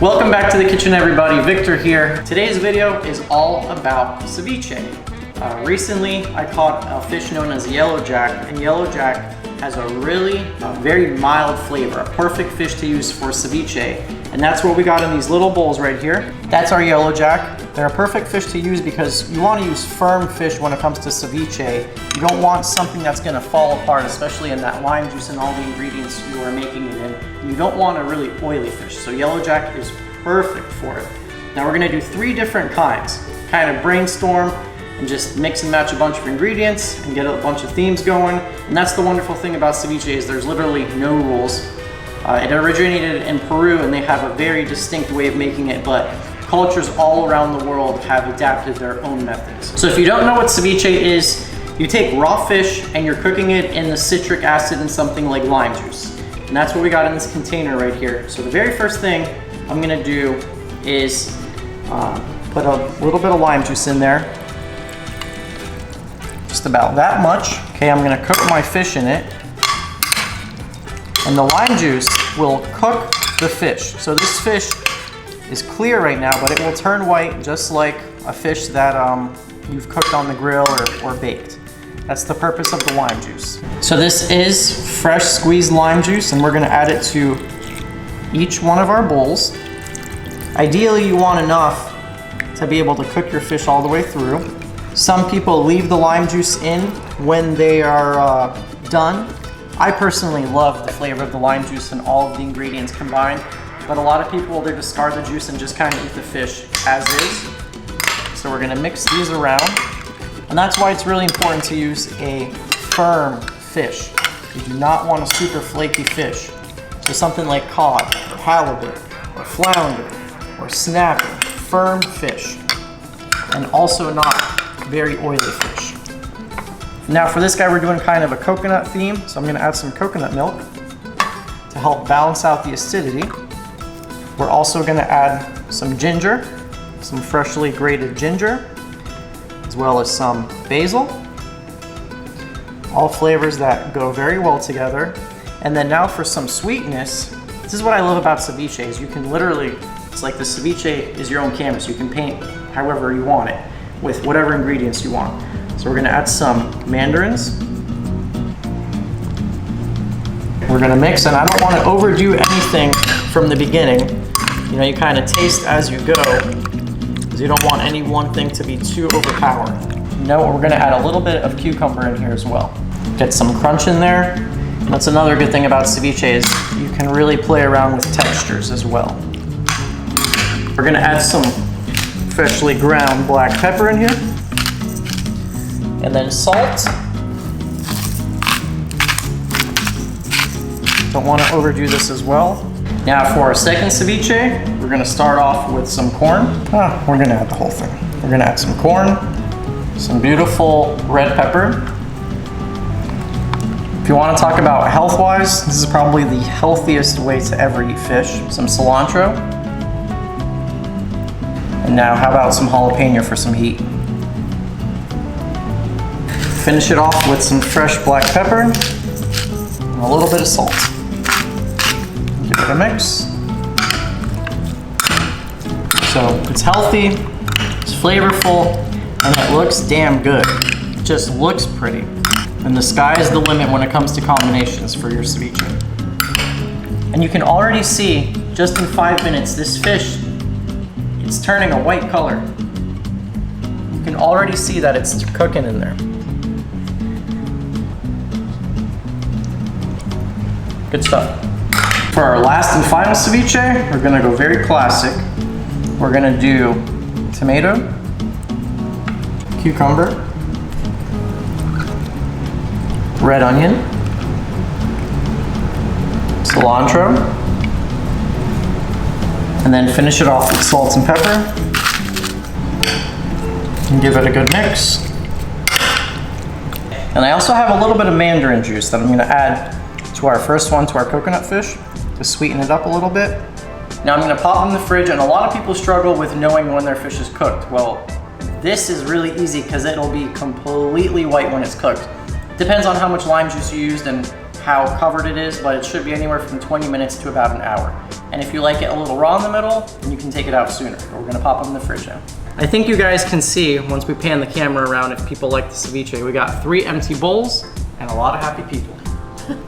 Welcome back to the kitchen, everybody. Victor here. Today's video is all about ceviche. Recently, I caught a fish known as yellowjack, and yellowjack has a very mild flavor, a perfect fish to use for ceviche. And that's what we got in these little bowls right here. That's our yellowjack. They're a perfect fish to use because you want to use firm fish when it comes to ceviche. You don't want something that's going to fall apart, especially in that lime juice and all the ingredients you are making it in. You don't want a really oily fish, so yellowjack is perfect for it. Now we're going to do 3 different kinds. Kind of brainstorm and just mix and match a bunch of ingredients and get a bunch of themes going. And that's the wonderful thing about ceviche is there's literally no rules. It originated in Peru and they have a very distinct way of making it, but cultures all around the world have adapted their own methods. So if you don't know what ceviche is, you take raw fish and you're cooking it in the citric acid in something like lime juice. And that's what we got in this container right here. So the very first thing I'm gonna do is put a little bit of lime juice in there. Just about that much. Okay, I'm gonna cook my fish in it. And the lime juice will cook the fish. So this fish is clear right now, but it will turn white just like a fish that you've cooked on the grill or baked. That's the purpose of the lime juice. So this is fresh squeezed lime juice, and we're gonna add it to each one of our bowls. Ideally, you want enough to be able to cook your fish all the way through. Some people leave the lime juice in when they are done. I personally love the flavor of the lime juice and all of the ingredients combined, but a lot of people, they discard the juice and just kind of eat the fish as is. So we're gonna mix these around. And that's why it's really important to use a firm fish. You do not want a super flaky fish. So something like cod, or halibut, or flounder, or snapper, firm fish. And also not very oily fish. Now for this guy, we're doing kind of a coconut theme, so I'm gonna add some coconut milk to help balance out the acidity. We're also gonna add some ginger, some freshly grated ginger, as well as some basil. All flavors that go very well together. And then now for some sweetness, this is what I love about ceviche, is you can literally, it's like the ceviche is your own canvas. You can paint however you want it, with whatever ingredients you want. So we're gonna add some mandarins. We're gonna mix, and I don't wanna overdo anything from the beginning. You know, you kind of taste as you go, because you don't want any one thing to be too overpowering. No, we're gonna add a little bit of cucumber in here as well. Get some crunch in there. And that's another good thing about ceviche is you can really play around with textures as well. We're gonna add some freshly ground black pepper in here. And then salt. Don't want to overdo this as well. Now for our second ceviche, we're gonna start off with some corn. We're gonna add the whole thing. We're gonna add some corn, some beautiful red pepper. If you want to talk about health-wise, this is probably the healthiest way to ever eat fish. Some cilantro. And now how about some jalapeno for some heat? Finish it off with some fresh black pepper and a little bit of salt. Give it a mix. So it's healthy, it's flavorful, and it looks damn good. It just looks pretty. And the sky is the limit when it comes to combinations for your ceviche. And you can already see, just in 5 minutes, this fish, it's turning a white color. You can already see that it's cooking in there. Good stuff. For our last and final ceviche, we're gonna go very classic. We're gonna do tomato, cucumber, red onion, cilantro, and then finish it off with salt and pepper. And give it a good mix. And I also have a little bit of mandarin juice that I'm gonna add to our first one, to our coconut fish, to sweeten it up a little bit. Now I'm gonna pop them in the fridge, and a lot of people struggle with knowing when their fish is cooked. Well, this is really easy because it'll be completely white when it's cooked. Depends on how much lime juice you used and how covered it is, but it should be anywhere from 20 minutes to about an hour. And if you like it a little raw in the middle, then you can take it out sooner. But we're gonna pop them in the fridge now. I think you guys can see, once we pan the camera around, if people like the ceviche. We got 3 empty bowls and a lot of happy people.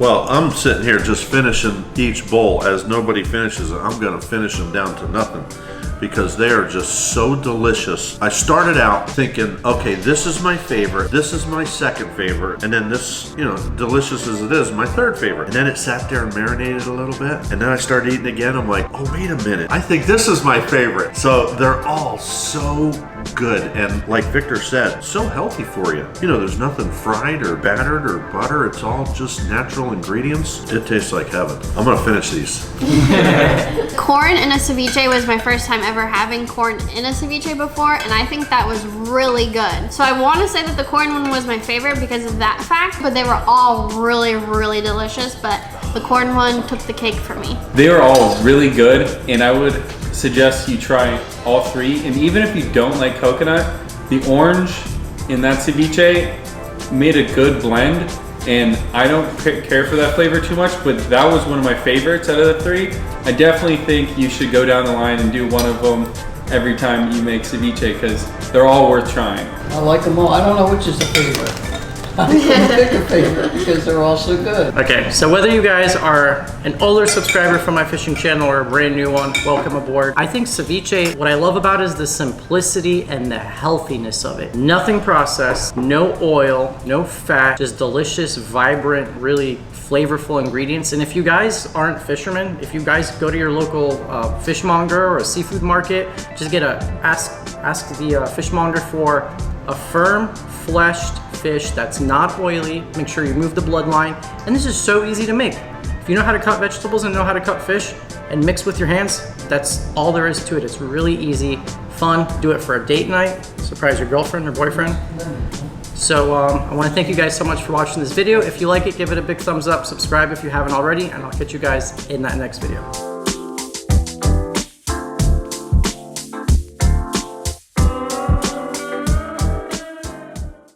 Well, I'm sitting here just finishing each bowl. As nobody finishes it, I'm gonna finish them down to nothing because they are just so delicious. I started out thinking, okay, this is my favorite, this is my second favorite, and then this, you know, delicious as it is, my third favorite. And then it sat there and marinated a little bit, and then I started eating again. I'm like, oh, wait a minute, I think this is my favorite. So they're all so good, and like Victor said, so healthy for you. You know, there's nothing fried or battered or butter. It's all just natural ingredients. It tastes like heaven. I'm gonna finish these. Corn in a ceviche was my first time ever having corn in a ceviche before, and I think that was really good. So I want to say that the corn one was my favorite because of that fact, but they were all really, really delicious, but the corn one took the cake for me. They are all really good, and I would suggest you try all 3. And even if you don't like coconut, the orange in that ceviche made a good blend, and I don't care for that flavor too much, but that was one of my favorites out of the 3. I definitely think you should go down the line and do one of them every time you make ceviche because they're all worth trying. I like them all. I don't know which is the favorite. I couldn't pick a favorite because they're all so good. Okay, so whether you guys are an older subscriber from my fishing channel or a brand new one, welcome aboard. I think ceviche, what I love about it is the simplicity and the healthiness of it. Nothing processed, no oil, no fat, just delicious, vibrant, really flavorful ingredients. And if you guys aren't fishermen, if you guys go to your local fishmonger or a seafood market, just ask the fishmonger for a firm, fleshed fish that's not oily. Make sure you remove the bloodline. And this is so easy to make. If you know how to cut vegetables and know how to cut fish and mix with your hands, that's all there is to it. It's really easy, fun. Do it for a date night. Surprise your girlfriend or boyfriend. So I want to thank you guys so much for watching this video. If you like it, give it a big thumbs up. Subscribe if you haven't already, and I'll catch you guys in that next video.